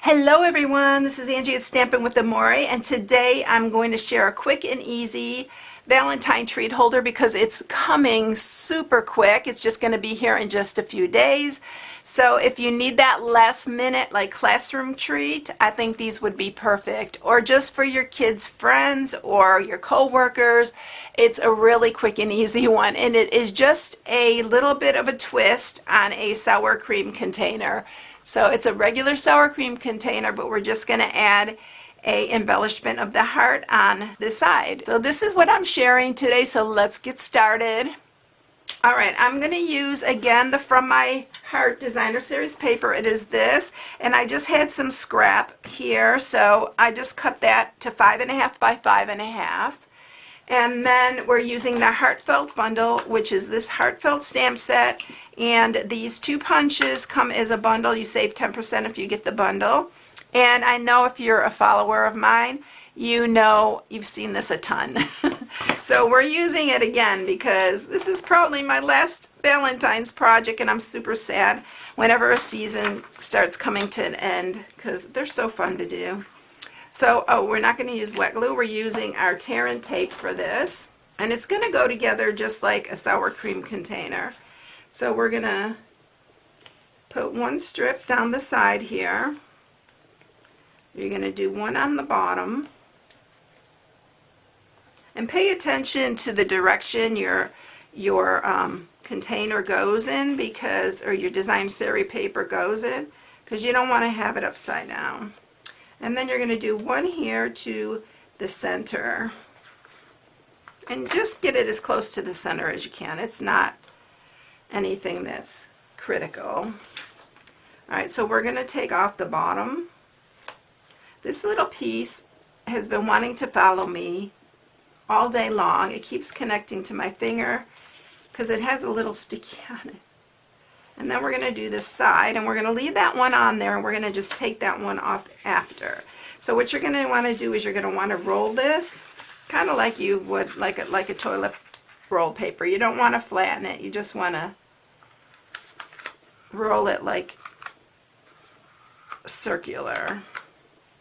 Hello everyone, this is Angie at Stampin' with Amore, and today I'm going to share a quick and easy Valentine treat holder because it's coming super quick. It's just going to be here in just a few days. So if you need that last minute like classroom treat, I think these would be perfect. Or just for your kids' friends or your co-workers. It's a really quick and easy one, and it is just a little bit of a twist on a sour cream container. So it's a regular sour cream container, but we're just going to add a embellishment of the heart on the side. So this is what I'm sharing today, so let's get started. All right, I'm going to use again the From My Heart Designer Series paper. It is this, and I just had some scrap here, so I just cut that to 5.5 by 5.5. And then we're using the Heartfelt bundle, which is this Heartfelt stamp set. And these two punches come as a bundle. You save 10% if you get the bundle. And I know if you're a follower of mine, you know you've seen this a ton. So we're using it again because this is probably my last Valentine's project, and I'm super sad whenever a season starts coming to an end because they're so fun to do. So, we're not going to use wet glue. We're using our tear and tape for this. And it's going to go together just like a sour cream container. So we're going to put one strip down the side here. You're going to do one on the bottom. And pay attention to the direction your container goes in, because, or your design series paper goes in, because you don't want to have it upside down. And then you're going to do one here to the center. And just get it as close to the center as you can. It's not anything that's critical. Alright, so we're going to take off the bottom. This little piece has been wanting to follow me all day long. It keeps connecting to my finger because it has a little sticky on it. And then we're going to do this side, and we're going to leave that one on there, and we're going to just take that one off after. So what you're going to want to do is you're going to want to roll this kind of like you would like a toilet roll paper. You don't want to flatten it. You just want to roll it like circular.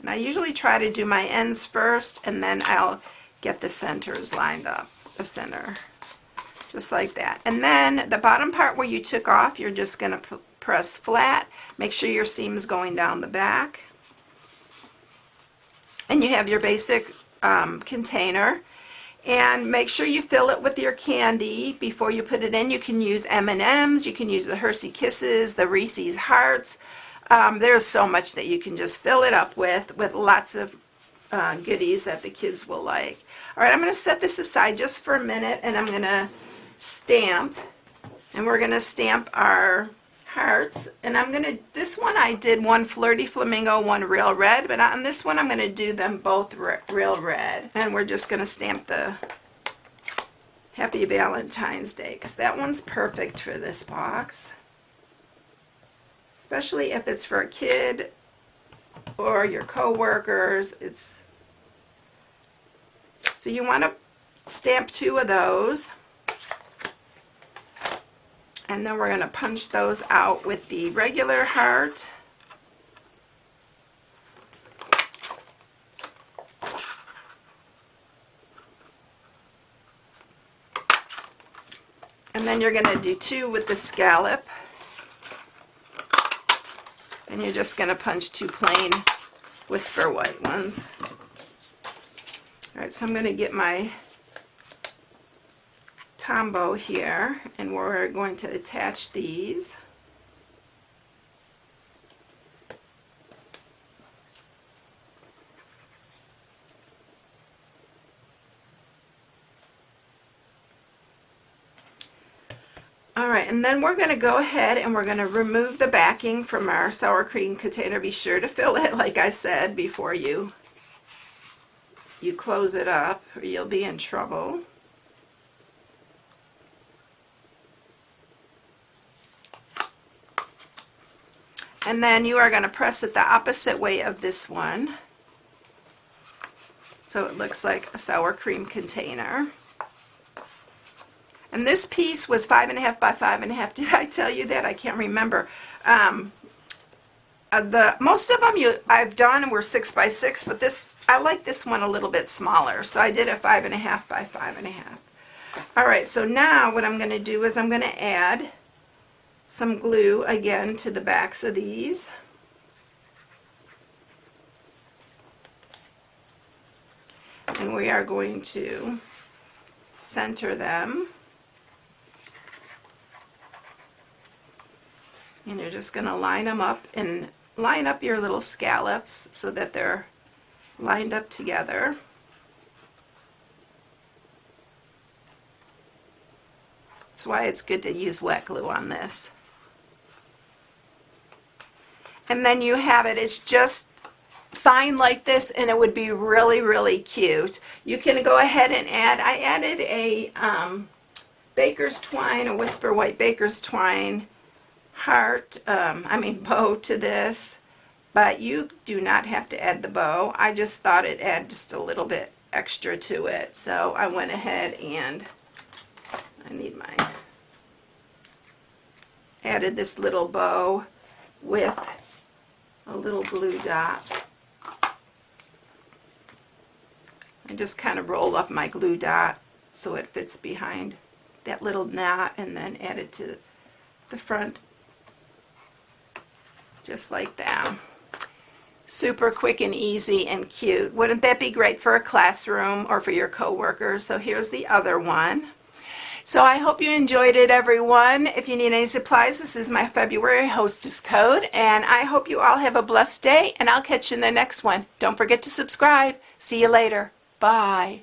And I usually try to do my ends first, and then I'll get the centers lined up, the center. Just like that. And then the bottom part where you took off, you're just going to press flat. Make sure your seam's going down the back. And you have your basic container. And make sure you fill it with your candy before you put it in. You can use M&Ms, you can use the Hershey Kisses, the Reese's Hearts. There's so much that you can just fill it up with lots of goodies that the kids will like. All right, I'm going to set this aside just for a minute, and I'm going to stamp, and we're going to stamp our hearts. And I'm going to, this one I did one Flirty Flamingo, one Real Red, but on this one I'm going to do them both Real Red. And we're just going to stamp the Happy Valentine's Day, because that one's perfect for this box, especially if it's for a kid or your co-workers. It's so you want to stamp 2 of those. And then we're going to punch those out with the regular heart. And then you're going to do 2 with the scallop. And you're just going to punch 2 plain Whisper White ones. Alright, so I'm going to get my Tombow here, and we're going to attach these. Alright, and then we're going to go ahead and we're going to remove the backing from our sour cream container. Be sure to fill it, like I said, before you close it up, or you'll be in trouble. And then you are going to press it the opposite way of this one, so it looks like a sour cream container. And this piece was 5.5 by 5.5. Did I tell you that? I can't remember. most of them I've done were 6 by 6, but this, I like this one a little bit smaller, so I did a 5.5 by 5.5. All right, so now what I'm going to do is I'm going to add some glue again to the backs of these. And we are going to center them. And you're just going to line them up and line up your little scallops so that they're lined up together. That's why it's good to use wet glue on this. And then you have it, it's just fine like this, and it would be really, really cute. You can go ahead and add, I added a baker's twine, a Whisper White baker's twine bow to this, but you do not have to add the bow. I just thought it'd add just a little bit extra to it, so I went ahead and added this little bow with a little glue dot. I just kind of roll up my glue dot so it fits behind that little knot, and then add it to the front just like that. Super quick and easy and cute. Wouldn't that be great for a classroom or for your coworkers? So here's the other one. So I hope you enjoyed it, everyone. If you need any supplies, this is my February hostess code, and I hope you all have a blessed day, and I'll catch you in the next one. Don't forget to subscribe. See you later. Bye.